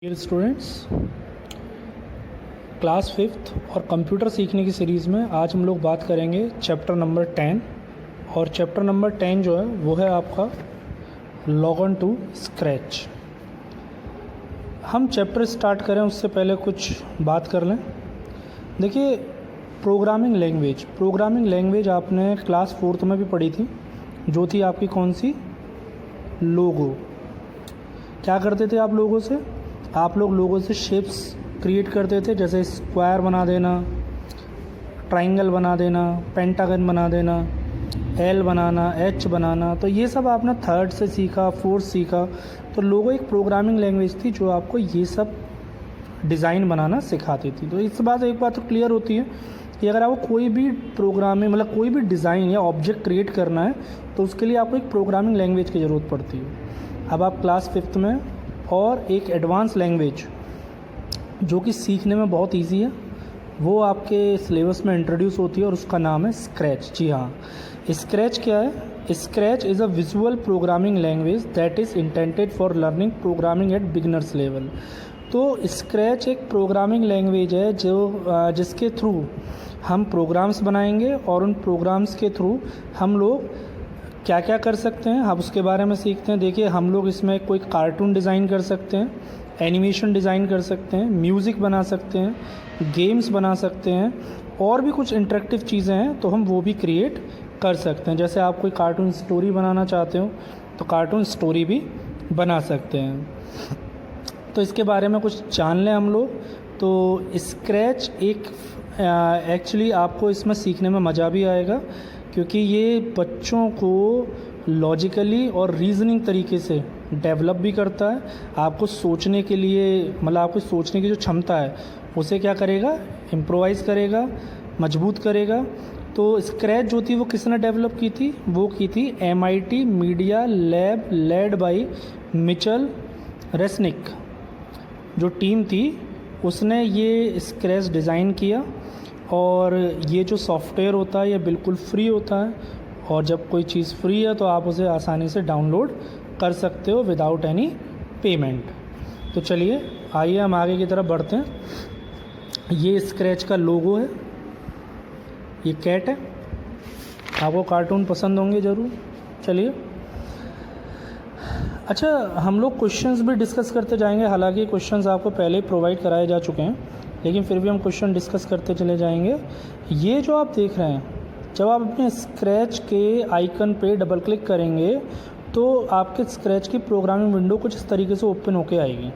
Dear students, class fifth और computer सीखने की सीरीज़ में आज हम लोग बात करेंगे चैप्टर नंबर 10। और चैप्टर नंबर 10 जो है वो है आपका लॉग ऑन टू स्क्रैच। हम चैप्टर स्टार्ट करें उससे पहले कुछ बात कर लें। देखिए, प्रोग्रामिंग लैंग्वेज आपने क्लास फोर्थ में भी पढ़ी थी, जो थी आपकी कौन सी, लोगो। क्या करते थे आप लोगों से? आप लोग लोगों से शेप्स क्रिएट करते थे, जैसे स्क्वायर बना देना, ट्रायंगल बना देना, पेंटागन बना देना, एल बनाना, एच बनाना। तो ये सब आपने थर्ड से सीखा, फोर्थ सीखा। तो लोगो एक प्रोग्रामिंग लैंग्वेज थी जो आपको ये सब डिज़ाइन बनाना सिखाती थी। तो इस बात एक बात तो क्लियर होती है कि अगर आपको कोई भी प्रोग्रामिंग मतलब कोई भी डिज़ाइन या ऑब्जेक्ट क्रिएट करना है तो उसके लिए आपको एक प्रोग्रामिंग लैंग्वेज की ज़रूरत पड़ती है। अब आप क्लास फिफ्थ में और एक एडवांस लैंग्वेज जो कि सीखने में बहुत इजी है वो आपके सिलेबस में इंट्रोड्यूस होती है और उसका नाम है स्क्रैच। जी हाँ, स्क्रैच क्या है? Scratch is a visual programming language that is intended for learning programming at beginners level. तो स्क्रैच एक प्रोग्रामिंग लैंग्वेज है जिसके थ्रू हम प्रोग्राम्स बनाएंगे और उन प्रोग्राम्स के थ्रू हम लोग क्या क्या कर सकते हैं, हम उसके बारे में सीखते हैं। देखिए, हम लोग इसमें कोई कार्टून डिज़ाइन कर सकते हैं, एनिमेशन डिज़ाइन कर सकते हैं, म्यूज़िक बना सकते हैं, गेम्स बना सकते हैं, और भी कुछ इंटरेक्टिव चीज़ें हैं तो हम वो भी क्रिएट कर सकते हैं। जैसे आप कोई कार्टून स्टोरी बनाना चाहते हो तो कार्टून स्टोरी भी बना सकते हैं। तो इसके बारे में कुछ जान लें हम लोग। तो स्क्रैच एक एक्चुअली आपको इसमें सीखने में मज़ा भी आएगा, क्योंकि ये बच्चों को लॉजिकली और रीजनिंग तरीके से डेवलप भी करता है। आपको सोचने के लिए मतलब आपको सोचने की जो क्षमता है उसे क्या करेगा, इम्प्रोवाइज़ करेगा, मजबूत करेगा। तो स्क्रैच जो थी वो किसने डेवलप की थी? वो की थी MIT media lab led by Mitchell Resnik. जो टीम थी उसने ये स्क्रैच डिज़ाइन किया। और ये जो सॉफ्टवेयर होता है ये बिल्कुल फ्री होता है, और जब कोई चीज़ फ्री है तो आप उसे आसानी से डाउनलोड कर सकते हो विदाउट एनी पेमेंट। तो चलिए आइए हम आगे की तरफ बढ़ते हैं। ये स्क्रैच का लोगो है, ये कैट है। आपको कार्टून पसंद होंगे ज़रूर। चलिए, अच्छा, हम लोग क्वेश्चंस भी डिस्कस करते जाएंगे। हालांकि क्वेश्चंस आपको पहले ही प्रोवाइड कराए जा चुके हैं, लेकिन फिर भी हम क्वेश्चन डिस्कस करते चले जाएंगे। ये जो आप देख रहे हैं, जब आप अपने स्क्रैच के आइकन पे डबल क्लिक करेंगे तो आपके स्क्रैच की प्रोग्रामिंग विंडो कुछ इस तरीके से ओपन होके आएगी।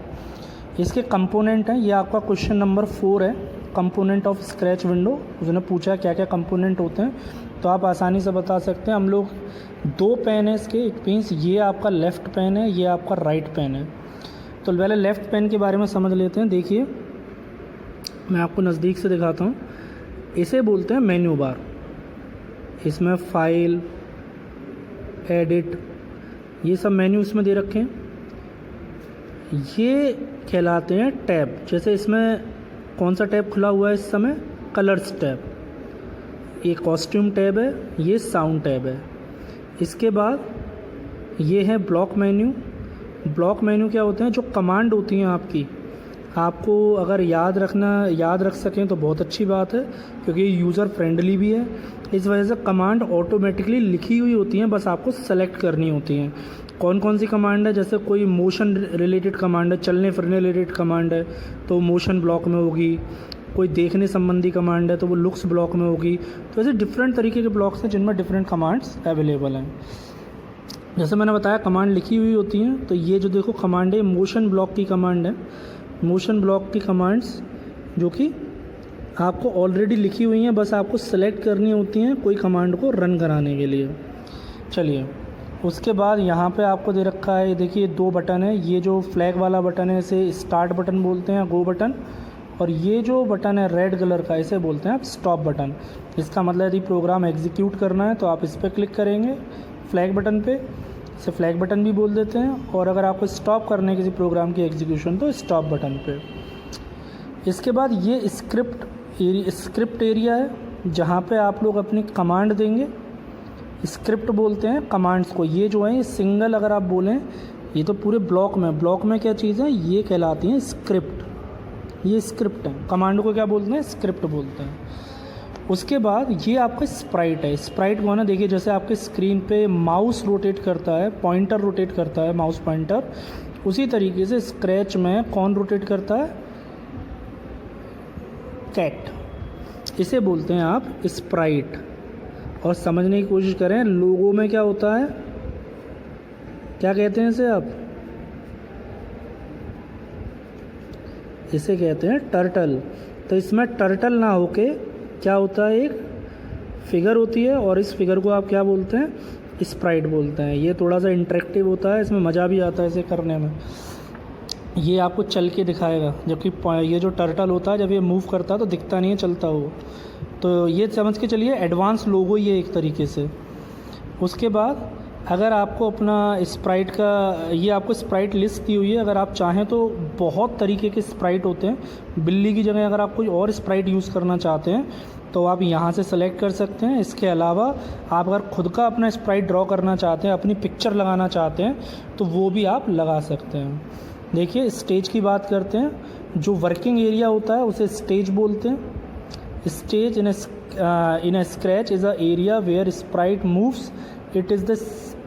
इसके कंपोनेंट हैं, ये आपका क्वेश्चन नंबर 4 है, कंपोनेंट ऑफ स्क्रैच विंडो। उसने पूछा क्या क्या कंपोनेंट होते हैं, तो आप आसानी से बता सकते हैं। हम लोग 2 पेन है इसके, एक मीन्स ये आपका लेफ़्ट पेन है, ये आपका राइट पेन है। तो पहले लेफ़्ट पेन के बारे में समझ लेते हैं। देखिए, मैं आपको नज़दीक से दिखाता हूँ। इसे बोलते हैं मेन्यू बार। इसमें फाइल, एडिट, ये सब मेन्यू इसमें दे रखे हैं। ये कहलाते हैं टैब। जैसे इसमें कौन सा टैब खुला हुआ है इस समय? Colours tab. ये कॉस्ट्यूम टैब है, ये साउंड टैब है। इसके बाद ये है ब्लॉक मेन्यू। ब्लॉक मेन्यू क्या होते हैं? जो कमांड होती हैं आपकी, आपको अगर याद रख सकें तो बहुत अच्छी बात है, क्योंकि ये यूज़र फ्रेंडली भी है। इस वजह से कमांड ऑटोमेटिकली लिखी हुई होती हैं, बस आपको सेलेक्ट करनी होती हैं। कौन कौन सी कमांड है? जैसे कोई मोशन रिलेटेड कमांड है, चलने फिरने रिलेटेड कमांड है तो मोशन ब्लॉक में होगी। कोई देखने संबंधी कमांड है तो वो लुक्स ब्लॉक में होगी। तो ऐसे डिफरेंट तरीके के ब्लॉक्स हैं जिनमें डिफरेंट कमांड्स अवेलेबल हैं। जैसे मैंने बताया, कमांड लिखी हुई होती हैं। तो ये जो देखो कमांड है, मोशन ब्लॉक की कमांड है। मोशन ब्लॉक की कमांड्स जो कि आपको ऑलरेडी लिखी हुई हैं, बस आपको सेलेक्ट करनी होती हैं कोई कमांड को रन कराने के लिए। चलिए, उसके बाद यहाँ पे आपको दे रखा है, देखिए 2 बटन है। ये जो फ्लैग वाला बटन है इसे स्टार्ट बटन बोलते हैं, गो बटन। और ये जो बटन है रेड कलर का, इसे बोलते हैं आप स्टॉप बटन। इसका मतलब यदि प्रोग्राम एग्जीक्यूट करना है तो आप इस पर क्लिक करेंगे, फ्लैग बटन पे, इसे फ्लैग बटन भी बोल देते हैं। और अगर आपको स्टॉप करने है किसी प्रोग्राम की एग्जीक्यूशन तो स्टॉप बटन पे। इसके बाद ये स्क्रिप्ट एरिया है, जहाँ पे आप लोग अपनी कमांड देंगे। स्क्रिप्ट बोलते हैं कमांड्स को। ये जो है सिंगल, अगर आप बोलें ये तो पूरे ब्लॉक में क्या चीज़ है, ये कहलाती हैं स्क्रिप्ट। ये स्क्रिप्ट है, कमांड को क्या बोलते हैं, स्क्रिप्ट बोलते हैं। उसके बाद ये आपका स्प्राइट है। स्प्राइट को ना देखिए, जैसे आपके स्क्रीन पे माउस रोटेट करता है, पॉइंटर रोटेट करता है, माउस पॉइंटर, उसी तरीके से स्क्रैच में कौन रोटेट करता है, कैट। इसे बोलते हैं आप स्प्राइट। और समझने की कोशिश करें, लोगो में क्या होता है, क्या कहते हैं इसे आप, इसे कहते हैं टर्टल। तो इसमें टर्टल ना होके क्या होता है, एक फिगर होती है, और इस फिगर को आप क्या बोलते हैं, स्प्राइट बोलते हैं। ये थोड़ा सा इंटरेक्टिव होता है, इसमें मज़ा भी आता है इसे करने में। ये आपको चल के दिखाएगा, जबकि ये जो टर्टल होता है जब ये मूव करता है तो दिखता नहीं है, चलता हो। तो ये समझ के चलिए एडवांस लोगो ये एक तरीके से। उसके बाद अगर आपको अपना स्प्राइट का, ये आपको स्प्राइट लिस्ट दी हुई है, अगर आप चाहें तो बहुत तरीके के स्प्राइट होते हैं। बिल्ली की जगह अगर आप कोई और स्प्राइट यूज़ करना चाहते हैं तो आप यहाँ से सेलेक्ट कर सकते हैं। इसके अलावा आप अगर खुद का अपना स्प्राइट ड्रॉ करना चाहते हैं, अपनी पिक्चर लगाना चाहते हैं, तो वो भी आप लगा सकते हैं। देखिए स्टेज की बात करते हैं। जो वर्किंग एरिया होता है उसे स्टेज बोलते हैं। Stage in a Scratch is a area where sprite moves, it is the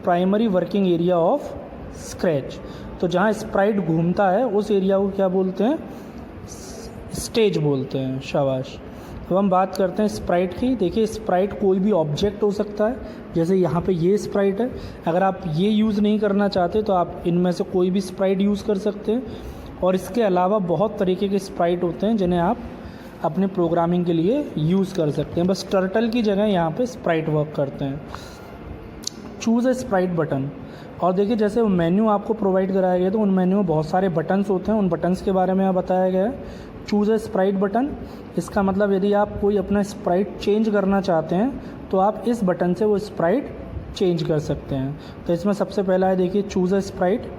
primary working area of Scratch. तो जहाँ स्प्राइट घूमता है उस एरिया को क्या बोलते हैं, स्टेज बोलते हैं। शाबाश। अब हम बात करते हैं स्प्राइट की। देखिए स्प्राइट कोई भी ऑब्जेक्ट हो सकता है, जैसे यहाँ पे ये स्प्राइट है। अगर आप ये यूज़ नहीं करना चाहते तो आप इनमें से कोई भी स्प्राइट यूज़ कर सकते हैं। और इसके अलावा बहुत तरीके के स्प्राइट होते हैं जिन्हें आप अपने प्रोग्रामिंग के लिए यूज़ कर सकते हैं। बस टर्टल की जगह यहाँ पे स्प्राइट वर्क करते हैं। चूज़ ए स्प्राइट बटन। और देखिए जैसे मेन्यू आपको प्रोवाइड कराया गया तो उन मेन्यू में बहुत सारे बटन्स होते हैं, उन बटन्स के बारे में यहाँ बताया गया है। चूज़ ए स्प्राइट बटन, इसका मतलब यदि आप कोई अपना स्प्राइट चेंज करना चाहते हैं तो आप इस बटन से वो स्प्राइट चेंज कर सकते हैं। तो इसमें सबसे पहला है देखिए चूज़ ए स्प्राइट,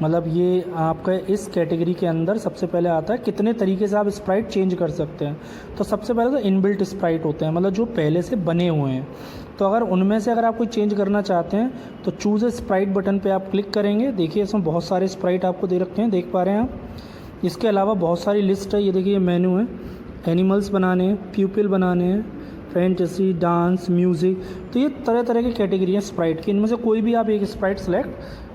मतलब ये आपका इस कैटेगरी के अंदर सबसे पहले आता है कितने तरीके से आप स्प्राइट चेंज कर सकते हैं। तो सबसे पहले तो इनबिल्ट स्प्राइट होते हैं, मतलब जो पहले से बने हुए हैं। तो अगर उनमें से अगर आप कोई चेंज करना चाहते हैं तो चूज़ ए स्प्राइट बटन पे आप क्लिक करेंगे। देखिए इसमें बहुत सारे स्प्राइट आपको दे रखे हैं, देख पा रहे हैं आप। इसके अलावा बहुत सारी लिस्ट है, ये देखिए ये मेन्यू है। एनिमल्स बनाने हैं, प्यूपिल बनाने हैं, फैंटेसी, डांस, म्यूज़िक। तो ये तरह तरह की कैटेगरी है स्प्राइट की, इनमें से कोई भी आप एक स्प्राइट सेलेक्ट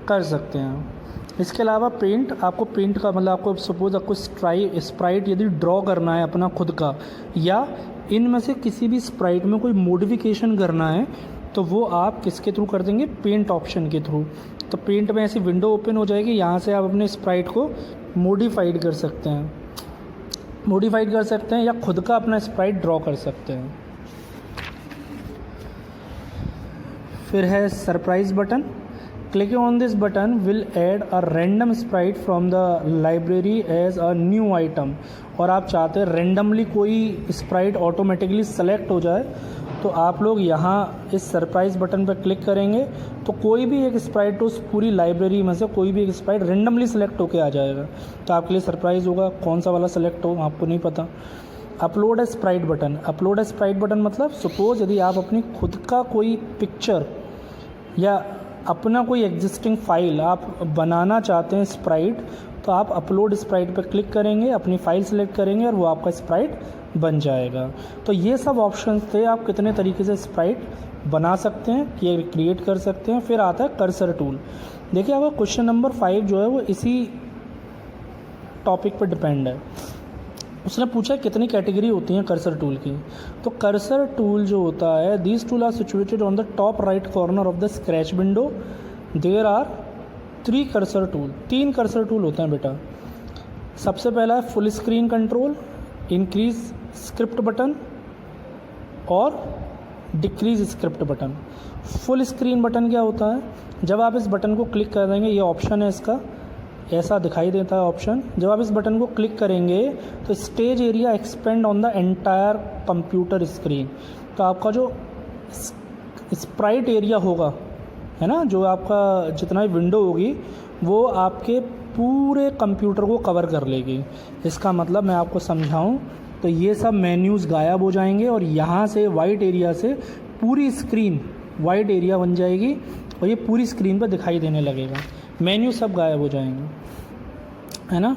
कर सकते हैं। इसके अलावा पेंट, आपको पेंट का मतलब आपको सपोज आपको स्प्राइट यदि ड्रॉ करना है अपना खुद का, या इनमें से किसी भी स्प्राइट में कोई मॉडिफिकेशन करना है तो वो आप किसके थ्रू कर देंगे, पेंट ऑप्शन के थ्रू। तो पेंट में ऐसी विंडो ओपन हो जाएगी, यहाँ से आप अपने स्प्राइट को मॉडिफाइड कर सकते हैं, या खुद का अपना स्प्राइट ड्रॉ कर सकते हैं। फिर है surprise button. Click on this button will add a random sprite from the library as a new item. और आप चाहते हैं रैंडमली कोई स्प्राइट ऑटोमेटिकली सेलेक्ट हो जाए तो आप लोग यहाँ इस सरप्राइज बटन पर क्लिक करेंगे तो कोई भी एक स्प्राइट उस पूरी लाइब्रेरी में से कोई भी एक स्प्राइट रैंडमली सेलेक्ट होके आ जाएगा। तो आपके लिए सरप्राइज़ होगा, कौन सा वाला सेलेक्ट हो आपको नहीं पता। अपलोड ए स्प्राइट बटन। अपलोड ए स्प्राइट बटन मतलब सपोज यदि आप अपनी खुद का कोई पिक्चर या अपना कोई एग्जिस्टिंग फाइल आप बनाना चाहते हैं स्प्राइट, तो आप अपलोड स्प्राइट पर क्लिक करेंगे, अपनी फ़ाइल सेलेक्ट करेंगे और वो आपका स्प्राइट बन जाएगा। तो ये सब ऑप्शंस थे, आप कितने तरीके से स्प्राइट बना सकते हैं, ये क्रिएट कर सकते हैं। फिर आता है कर्सर टूल। देखिए अगर क्वेश्चन नंबर 5 जो है वो इसी टॉपिक पर डिपेंड है। उसने पूछा कितनी कैटेगरी होती हैं कर्सर टूल की। तो कर्सर टूल जो होता है, these tool are situated on the top right corner of the Scratch window. There are 3 cursor tool. 3 cursor tool होते हैं बेटा। सबसे पहला है full screen control, increase script button और decrease script button. Full screen button क्या होता है, जब आप इस बटन को क्लिक कर देंगे, ये ऑप्शन है इसका, ऐसा दिखाई देता है ऑप्शन। जब आप इस बटन को क्लिक करेंगे तो stage area expand on the entire computer screen. तो आपका जो स्प्राइट एरिया होगा, है ना, जो आपका जितना भी विंडो होगी वो आपके पूरे कंप्यूटर को कवर कर लेगी। इसका मतलब मैं आपको समझाऊं तो ये सब मेन्यूज़ गायब हो जाएंगे और यहाँ से वाइट एरिया से पूरी स्क्रीन वाइट एरिया बन जाएगी और ये पूरी स्क्रीन पर दिखाई देने लगेगा। मेन्यू सब गायब हो जाएंगे, है ना।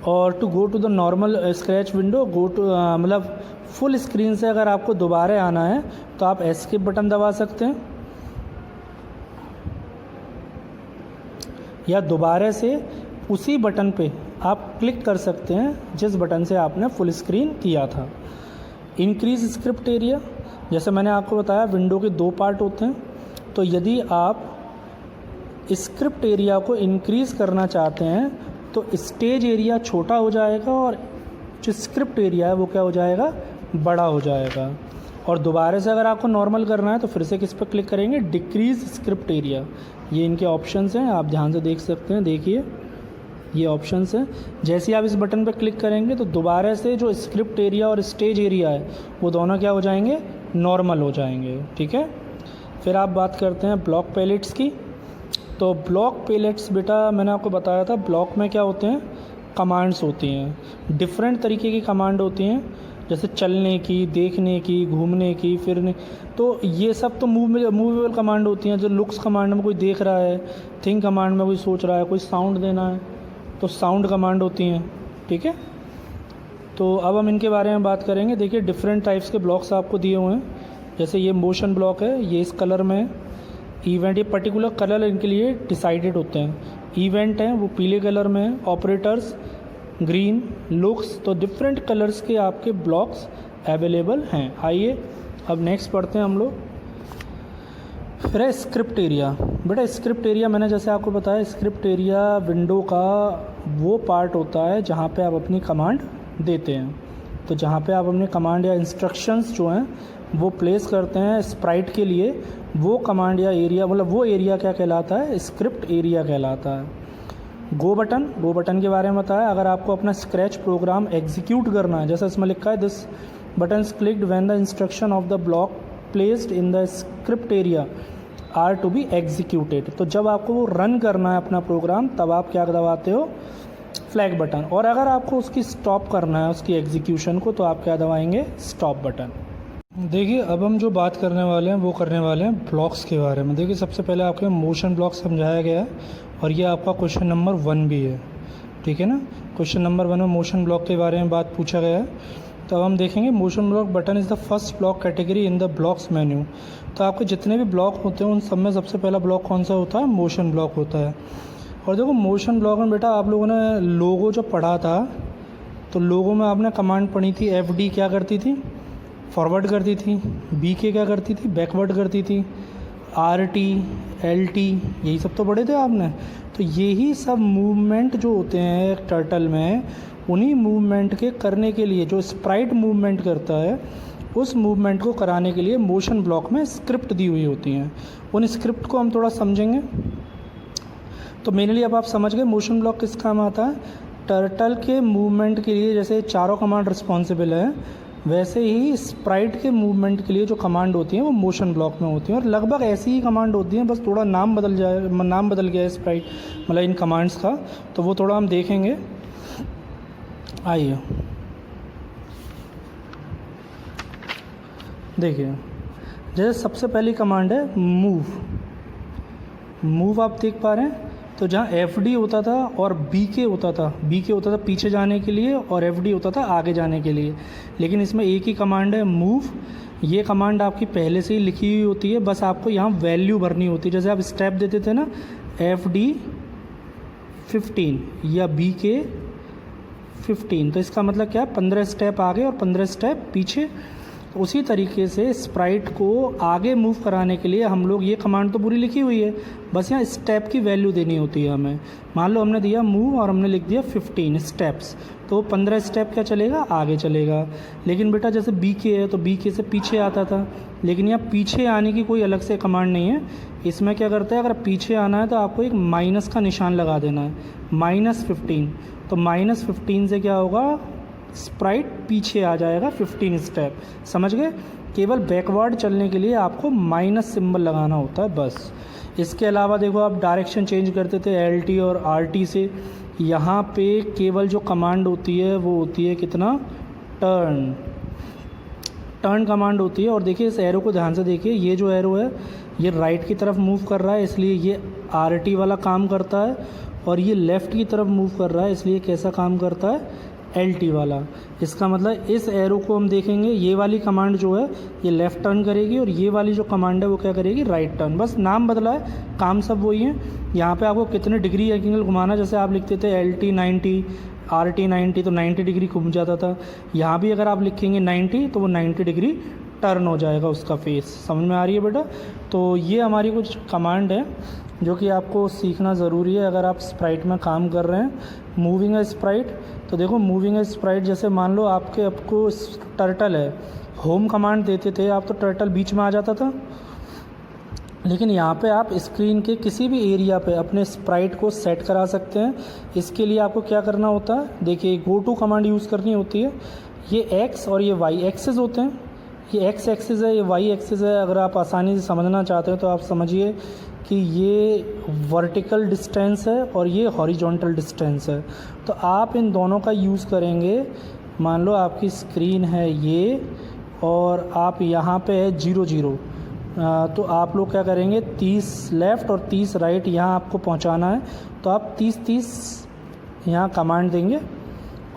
और to go to the normal Scratch window, go to मतलब फुल स्क्रीन से अगर आपको दोबारा आना है तो आप एस्केप बटन दबा सकते हैं, या दोबारा से उसी बटन पे आप क्लिक कर सकते हैं जिस बटन से आपने फुल स्क्रीन किया था। इंक्रीज स्क्रिप्ट एरिया, जैसे मैंने आपको बताया विंडो के 2 पार्ट होते हैं, तो यदि आप स्क्रिप्ट एरिया को इंक्रीज़ करना चाहते हैं तो स्टेज एरिया छोटा हो जाएगा और जो स्क्रिप्ट एरिया है वो क्या हो जाएगा, बड़ा हो जाएगा। और दोबारा से अगर आपको नॉर्मल करना है तो फिर से किस पर क्लिक करेंगे, डिक्रीज स्क्रिप्ट एरिया। ये इनके ऑप्शंस हैं, आप ध्यान से देख सकते हैं, देखिए ये ऑप्शंस हैं। जैसे ही आप इस बटन पर क्लिक करेंगे तो दोबारा से जो स्क्रिप्ट एरिया और स्टेज एरिया है वो दोनों क्या हो जाएंगे, नॉर्मल हो जाएंगे, ठीक है। फिर आप बात करते हैं ब्लॉक पैलेट्स की। तो ब्लॉक पैलेट्स बेटा मैंने आपको बताया था, ब्लॉक में क्या होते हैं, कमांड्स होती हैं, डिफरेंट तरीके की कमांड होती हैं, जैसे चलने की, देखने की, घूमने की, फिरने। तो ये सब तो मूवेबल कमांड होती हैं। जो लुक्स कमांड में कोई देख रहा है, थिंक कमांड में कोई सोच रहा है, कोई साउंड देना है तो साउंड कमांड होती हैं, ठीक है। तो अब हम इनके बारे में बात करेंगे। देखिए डिफरेंट टाइप्स के ब्लॉक्स आपको दिए हुए हैं, जैसे ये मोशन ब्लॉक है, ये इस कलर में है। इवेंट, ये पर्टिकुलर कलर इनके लिए डिसाइडेड होते हैं। इवेंट हैं वो पीले कलर में है, ऑपरेटर्स ग्रीन, लुक्स, तो डिफरेंट कलर्स के आपके ब्लॉक्स अवेलेबल हैं। आइए अब नेक्स्ट पढ़ते हैं हम लोग। फिर है स्क्रिप्ट एरिया। बेटा स्क्रिप्ट एरिया मैंने जैसे आपको बताया, स्क्रिप्ट एरिया विंडो का वो पार्ट होता है जहाँ पे आप अपनी कमांड देते हैं। तो जहाँ पे आप अपने कमांड या इंस्ट्रक्शंस जो हैं वो प्लेस करते हैं स्प्राइट के लिए, वो कमांड या एरिया, मतलब वो एरिया क्या कहलाता है, स्क्रिप्ट एरिया कहलाता है। गो बटन के बारे में बताया, अगर आपको अपना स्क्रैच प्रोग्राम एग्जीक्यूट करना है, जैसे इसमें लिखा है this button clicked when the instruction of the block placed in the script area are to be executed. तो जब आपको वो रन करना है अपना प्रोग्राम, तब आप क्या दबाते हो, फ्लैग बटन। और अगर आपको उसकी स्टॉप करना है, उसकी एग्जीक्यूशन को, तो आप क्या दबाएंगे, स्टॉप बटन। देखिए अब हम जो बात करने वाले हैं वो करने वाले हैं ब्लॉक्स के बारे में। देखिए सबसे पहले आपके मोशन ब्लॉक समझाया गया है और ये आपका क्वेश्चन नंबर 1 भी है, ठीक है ना। क्वेश्चन नंबर 1 में मोशन ब्लॉक के बारे में बात पूछा गया है। तो अब हम देखेंगे motion block button is the first block category in the blocks menu. तो आपके जितने भी ब्लॉक होते हैं उन सब में सबसे पहला ब्लॉक कौन सा होता है, मोशन ब्लॉक होता है। और देखो मोशन ब्लॉक में बेटा आप लोगों ने लोगो जो पढ़ा था, तो लोगो में आपने कमांड पढ़ी थी, FD क्या करती थी, फॉरवर्ड करती थी, BK क्या करती थी, बैकवर्ड करती थी, RT LT यही सब तो पढ़े थे आपने। तो यही सब मूवमेंट जो होते हैं एक टर्टल में, उन्हीं मूवमेंट के करने के लिए जो स्प्राइट मूवमेंट करता है, उस मूवमेंट को कराने के लिए मोशन ब्लॉक में स्क्रिप्ट दी हुई होती हैं। उन स्क्रिप्ट को हम थोड़ा समझेंगे। तो मेनली अब आप समझ गए मोशन ब्लॉक किस काम आता है। टर्टल के मूवमेंट के लिए जैसे चारों कमांड रिस्पॉन्सिबल है, वैसे ही स्प्राइट के मूवमेंट के लिए जो कमांड होती हैं वो मोशन ब्लॉक में होती हैं। और लगभग ऐसी ही कमांड होती हैं, बस थोड़ा नाम बदल गया है स्प्राइट, मतलब इन कमांड्स का, तो वो थोड़ा हम देखेंगे। आइए देखिए, जैसे सबसे पहली कमांड है मूव आप देख पा रहे हैं। तो जहाँ FD होता था और BK होता था पीछे जाने के लिए, और FD होता था आगे जाने के लिए, लेकिन इसमें एक ही कमांड है मूव। ये कमांड आपकी पहले से ही लिखी हुई होती है, बस आपको यहाँ वैल्यू भरनी होती है। जैसे आप स्टेप देते थे ना, FD 15 या BK 15, तो इसका मतलब क्या है, 15 स्टेप आगे और 15 स्टेप पीछे। तो उसी तरीके से स्प्राइट को आगे मूव कराने के लिए हम लोग, ये कमांड तो पूरी लिखी हुई है, बस यहाँ स्टेप की वैल्यू देनी होती है हमें। मान लो हमने दिया मूव और हमने लिख दिया 15 स्टेप्स, तो 15 स्टेप क्या चलेगा, आगे चलेगा। लेकिन बेटा जैसे BK है तो BK से पीछे आता था, लेकिन यहाँ पीछे आने की कोई अलग से कमांड नहीं है। इसमें क्या करता है, अगर पीछे आना है तो आपको एक माइनस का निशान लगा देना है, -15। तो -15 से क्या होगा, स्प्राइट पीछे आ जाएगा 15 स्टेप। समझ गए। केवल बैकवर्ड चलने के लिए आपको माइनस सिंबल लगाना होता है बस। इसके अलावा देखो आप डायरेक्शन चेंज करते थे LT और RT से, यहाँ पे केवल जो कमांड होती है वो होती है कितना, टर्न कमांड होती है। और देखिए इस एरो को ध्यान से देखिए, ये जो एरो है ये राइट की तरफ मूव कर रहा है इसलिए ये RT वाला काम करता है, और ये लेफ़्ट की तरफ मूव कर रहा है इसलिए कैसा काम करता है, LT वाला। इसका मतलब इस एरो को हम देखेंगे, ये वाली कमांड जो है ये लेफ़्ट टर्न करेगी और ये वाली जो कमांड है वो क्या करेगी, राइट टर्न। बस नाम बदला है, काम सब वही है। यहाँ पे आपको कितने डिग्री एंगल घुमाना, जैसे आप लिखते थे LT 90, RT 90 तो 90 डिग्री घूम जाता था। यहाँ भी अगर आप लिखेंगे 90 तो वो 90 डिग्री टर्न हो जाएगा उसका फेस। समझ में आ रही है बेटा? तो ये हमारी कुछ कमांड है जो कि आपको सीखना ज़रूरी है अगर आप स्प्राइट में काम कर रहे हैं। मूविंग ए स्प्राइट, तो देखो मूविंग ए स्प्राइट, जैसे मान लो आपको टर्टल है, होम कमांड देते थे आप तो टर्टल बीच में आ जाता था, लेकिन यहाँ पे आप स्क्रीन के किसी भी एरिया पे अपने स्प्राइट को सेट करा सकते हैं। इसके लिए आपको क्या करना होता है, देखिए गो टू कमांड यूज़ करनी होती है। ये एक्स और ये वाई एक्सेस होते हैं, ये एक्स एक्सिस है, ये वाई एक्सिस है। अगर आप आसानी से समझना चाहते हैं तो आप समझिए कि ये वर्टिकल डिस्टेंस है और ये हॉरिजॉन्टल डिस्टेंस है। तो आप इन दोनों का यूज़ करेंगे। मान लो आपकी स्क्रीन है ये और आप यहाँ पे है 0 0, तो आप लोग क्या करेंगे, 30 लेफ़्ट और 30 राइट यहाँ आपको पहुँचाना है। तो आप 30 30 यहाँ कमांड देंगे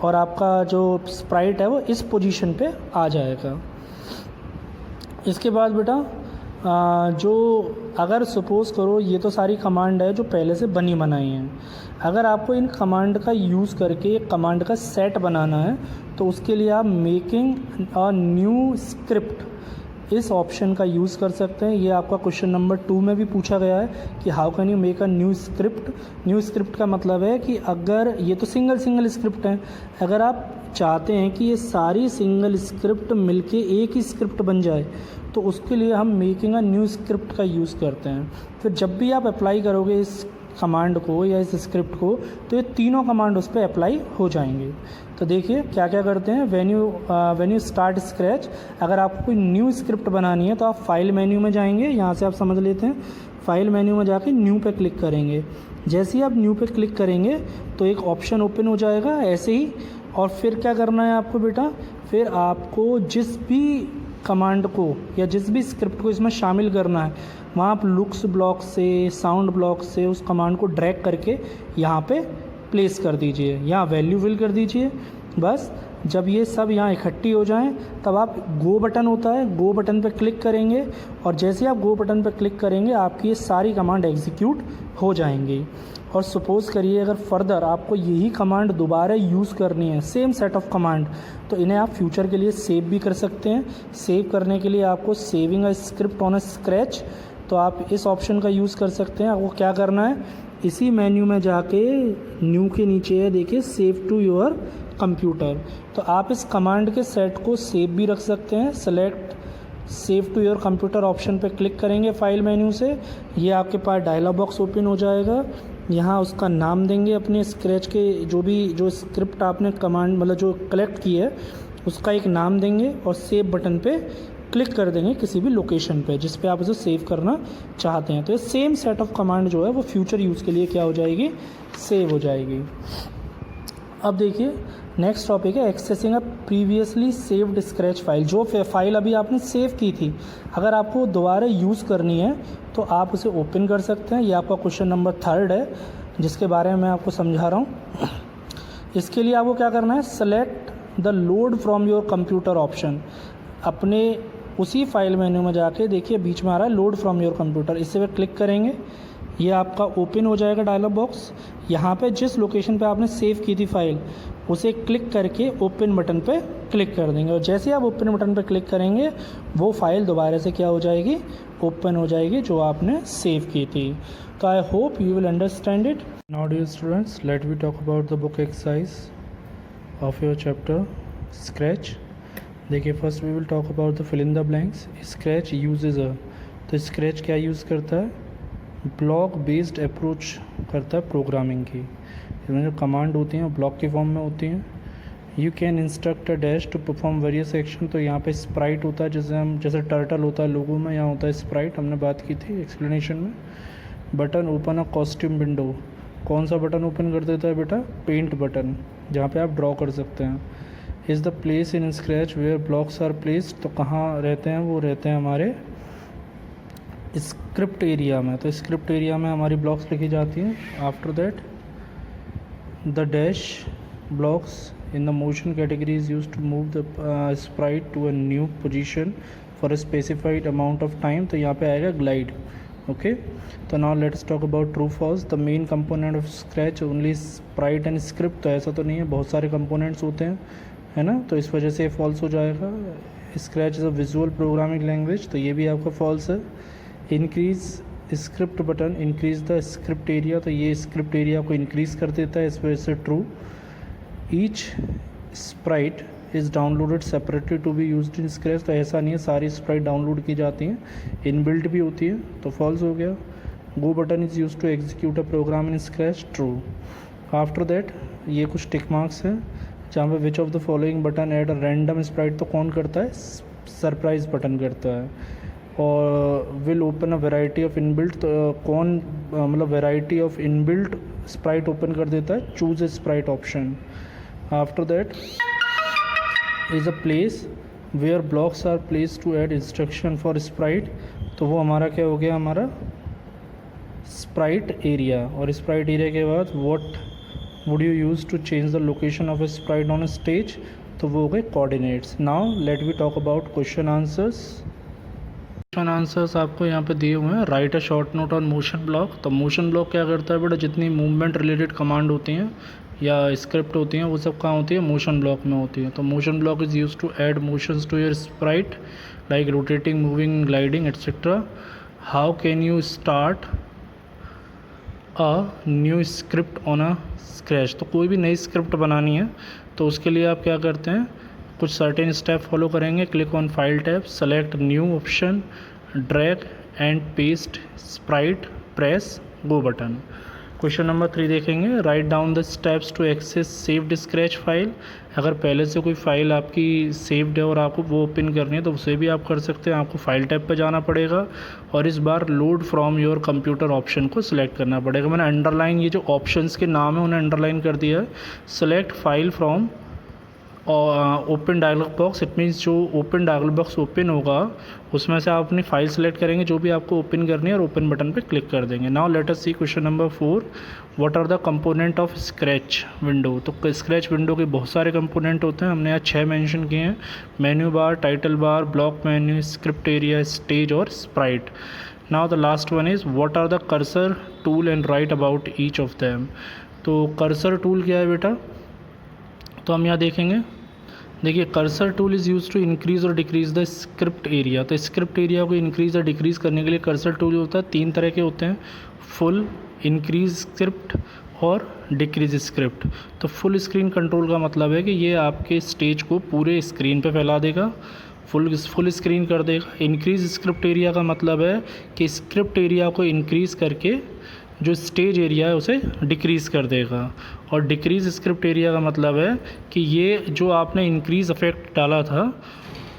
और आपका जो स्प्राइट है वो इस पोजीशन पे आ जाएगा। इसके बाद बेटा जो अगर सपोज़ करो ये तो सारी कमांड है जो पहले से बनी बनाई हैं, अगर आपको इन कमांड का यूज़ करके एक कमांड का सेट बनाना है तो उसके लिए आप मेकिंग अ न्यू स्क्रिप्ट इस ऑप्शन का यूज़ कर सकते हैं। ये आपका क्वेश्चन नंबर 2 में भी पूछा गया है कि how can you make a new script. New script का मतलब है कि अगर ये तो सिंगल स्क्रिप्ट है, अगर आप चाहते हैं कि ये सारी सिंगल स्क्रिप्ट मिलके एक ही स्क्रिप्ट बन जाए तो उसके लिए हम मेकिंग अ न्यू स्क्रिप्ट का यूज़ करते हैं। फिर जब भी आप अप्लाई करोगे इस कमांड को या इस स्क्रिप्ट को तो ये तीनों कमांड उस पर अप्लाई हो जाएंगे। तो देखिए क्या क्या करते हैं। व्हेन यू स्टार्ट स्क्रैच, अगर आपको कोई न्यू स्क्रिप्ट बनानी है तो आप फाइल मेन्यू में जाएंगे, यहाँ से आप समझ लेते हैं। फाइल मेन्यू में जाके न्यू पे क्लिक करेंगे। जैसे ही आप न्यू पे क्लिक करेंगे तो एक ऑप्शन ओपन हो जाएगा ऐसे ही। और फिर क्या करना है आपको बेटा, फिर आपको जिस भी कमांड को या जिस भी स्क्रिप्ट को इसमें शामिल करना है वहाँ आप लुक्स ब्लॉक से, साउंड ब्लॉक से उस कमांड को ड्रैग करके यहाँ पे प्लेस कर दीजिए, यहाँ वैल्यू फिल कर दीजिए। बस जब ये सब यहाँ इकट्ठी हो जाएं तब आप गो बटन होता है, गो बटन पे क्लिक करेंगे और जैसे आप गो बटन पे क्लिक करेंगे आपकी ये सारी कमांड एग्जीक्यूट हो जाएंगी। और सपोज़ करिए अगर फर्दर आपको यही कमांड दोबारा यूज़ करनी है, सेम सेट ऑफ कमांड, तो इन्हें आप फ्यूचर के लिए सेव भी कर सकते हैं। सेव करने के लिए आपको saving a script on a Scratch, तो आप इस ऑप्शन का यूज़ कर सकते हैं। आपको क्या करना है, इसी मेन्यू में जाके न्यू के नीचे है देखिए सेव टू योर कंप्यूटर, तो आप इस कमांड के सेट को सेव भी रख सकते हैं। Select save to your computer option पे क्लिक करेंगे फाइल मेन्यू से, ये आपके पास डायलॉग बॉक्स ओपन हो जाएगा। यहाँ उसका नाम देंगे अपने स्क्रैच के, जो स्क्रिप्ट आपने कमांड मतलब जो कलेक्ट की है उसका एक नाम देंगे और सेव बटन पे क्लिक कर देंगे किसी भी लोकेशन पे जिस पे आप उसे सेव करना चाहते हैं। तो ये सेम सेट ऑफ कमांड जो है वो फ्यूचर यूज़ के लिए क्या हो जाएगी, सेव हो जाएगी। अब देखिए नेक्स्ट टॉपिक है एक्सेसिंग अ प्रीवियसली सेव्ड स्क्रैच फाइल। जो फाइल अभी आपने सेव की थी अगर आपको दोबारा यूज़ करनी है तो आप उसे ओपन कर सकते हैं। ये आपका क्वेश्चन नंबर 3 है जिसके बारे में मैं आपको समझा रहा हूँ। इसके लिए आपको क्या करना है, select the load from your computer option. अपने उसी फाइल मेन्यू में जाके देखिए बीच में आ रहा है लोड फ्रॉम योर कंप्यूटर, इसे पे क्लिक करेंगे, ये आपका ओपन हो जाएगा डायलॉग बॉक्स। यहाँ पे जिस लोकेशन पे आपने सेव की थी फाइल उसे क्लिक करके ओपन बटन पे क्लिक कर देंगे और जैसे ही आप ओपन बटन पे क्लिक करेंगे वो फाइल दोबारा से क्या हो जाएगी, ओपन हो जाएगी जो आपने सेव की थी। तो I hope you will understand it. Now dear students, let we talk about the book exercise of your chapter Scratch. देखिए first we will talk about the fill in the blanks. Scratch uses a, तो Scratch क्या use करता है, block based approach करता है programming की। इसमें जो कमांड होती हैं वो ब्लॉक की फॉर्म में होती हैं। You can instruct a dash to perform various action, तो यहाँ पे स्प्राइट होता है जैसे टर्टल होता है लोगों में, यहाँ होता है स्प्राइट, हमने बात की थी एक्सप्लेनेशन में। Button open a costume window, कौन सा बटन ओपन कर देता है बेटा, पेंट बटन, जहाँ पे आप ड्रॉ कर सकते हैं। Is the place in Scratch where blocks are placed, तो कहाँ रहते हैं, वो रहते हैं हमारे स्क्रिप्ट एरिया में, तो स्क्रिप्ट एरिया में हमारी ब्लॉक्स लिखी जाती हैं. After that the dash blocks in the motion category is used to move the sprite to a new position for a specified amount of time. तो यहाँ पे आएगा glide. ओके, तो now let's talk about true false. The main component of Scratch only sprite and script. तो ऐसा तो नहीं है, बहुत सारे कंपोनेंट्स होते हैं, है ना, तो इस वजह से फॉल्स हो जाएगा. Scratch is a visual programming language, तो ये भी आपका फॉल्स है. Increase script button increase the script area, तो ये स्क्रिप्ट एरिया को इंक्रीज़ कर देता है, इस वजह से true. Each sprite is downloaded separately to be used in Scratch, तो ऐसा नहीं है सारी स्प्राइट डाउनलोड की जाती हैं, इनबिल्ट भी होती है, तो फॉल्स हो गया. Go button is use to execute a program in Scratch, true. After that ये कुछ टिक मार्क्स हैं जहाँ पे which of the following button add a random sprite, तो कौन करता है, सरप्राइज बटन करता है. और will open a variety of inbuilt, तो कौन मतलब variety of inbuilt sprite open कर देता है, choose a sprite option. After that is a place where blocks are place to add instruction for sprite, तो वो हमारा क्या हो गया, हमारा स्प्राइट एरिया. और स्प्राइट एरिया के बाद what would you use to change the location of a sprite on a stage, तो वो हो गए coordinates. Now let we talk about question answers. Question answers आपको यहाँ पे दिए हुए हैं. Write a short note on motion block. तो मोशन ब्लॉक क्या करता है बेटा, जितनी मूवमेंट रिलेटेड कमांड होती हैं या स्क्रिप्ट होती हैं वो सब कहाँ होती है, मोशन ब्लॉक में होती है. तो motion block is use to add motions to your sprite like rotating, moving, gliding etcetera. How can you start a new script on a Scratch, तो कोई भी नई स्क्रिप्ट बनानी है तो उसके लिए आप क्या करते हैं, कुछ सर्टेन स्टेप फॉलो करेंगे. Click on file tab, select new option, drag and paste sprite, press go button. Question number 3 देखेंगे. Write down the steps to access saved Scratch file. अगर पहले से कोई फ़ाइल आपकी सेव्ड है और आपको वो ओपन करनी है तो उसे भी आप कर सकते हैं. आपको फाइल टैब पे जाना पड़ेगा और इस बार load from your computer option को सिलेक्ट करना पड़ेगा. मैंने अंडरलाइन, ये जो ऑप्शंस के नाम है उन्हें अंडरलाइन कर दिया है. Select file from open dialog box, it means जो ओपन डायलॉग बॉक्स ओपन होगा उसमें से आप अपनी फाइल सेलेक्ट करेंगे जो भी आपको ओपन करनी है और ओपन बटन पे क्लिक कर देंगे. Now let us see question number 4. What are the component of Scratch window. तो स्क्रैच विंडो के बहुत सारे कंपोनेंट होते हैं, हमने यहाँ 6 मेंशन किए हैं. Menu bar, title bar, block menu, script area, stage और sprite. Now the last one is what are the cursor tool and write about each of them. तो कर्सर टूल क्या है बेटा, तो हम यहाँ देखेंगे. देखिए cursor tool is use to increase और डिक्रीज़ द स्क्रिप्ट एरिया. तो स्क्रिप्ट एरिया को इंक्रीज़ और डिक्रीज़ करने के लिए कर्सर टूल होता है. 3 तरह के होते हैं, फुल, इंक्रीज स्क्रिप्ट और डिक्रीज स्क्रिप्ट. तो फुल स्क्रीन कंट्रोल का मतलब है कि ये आपके स्टेज को पूरे स्क्रीन पे फैला देगा, फुल स्क्रीन कर देगा. इंक्रीज स्क्रिप्ट एरिया का मतलब है कि स्क्रिप्ट एरिया को इंक्रीज़ करके जो स्टेज एरिया है उसे डिक्रीज़ कर देगा. और डिक्रीज़ स्क्रिप्ट एरिया का मतलब है कि ये जो आपने इंक्रीज़ इफेक्ट डाला था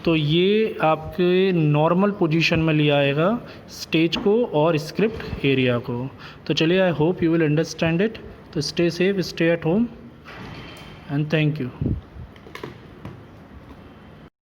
तो ये आपके नॉर्मल पोजीशन में ले आएगा स्टेज को और स्क्रिप्ट एरिया को. तो चलिए, I hope you will understand it. तो stay safe, stay at home and thank you.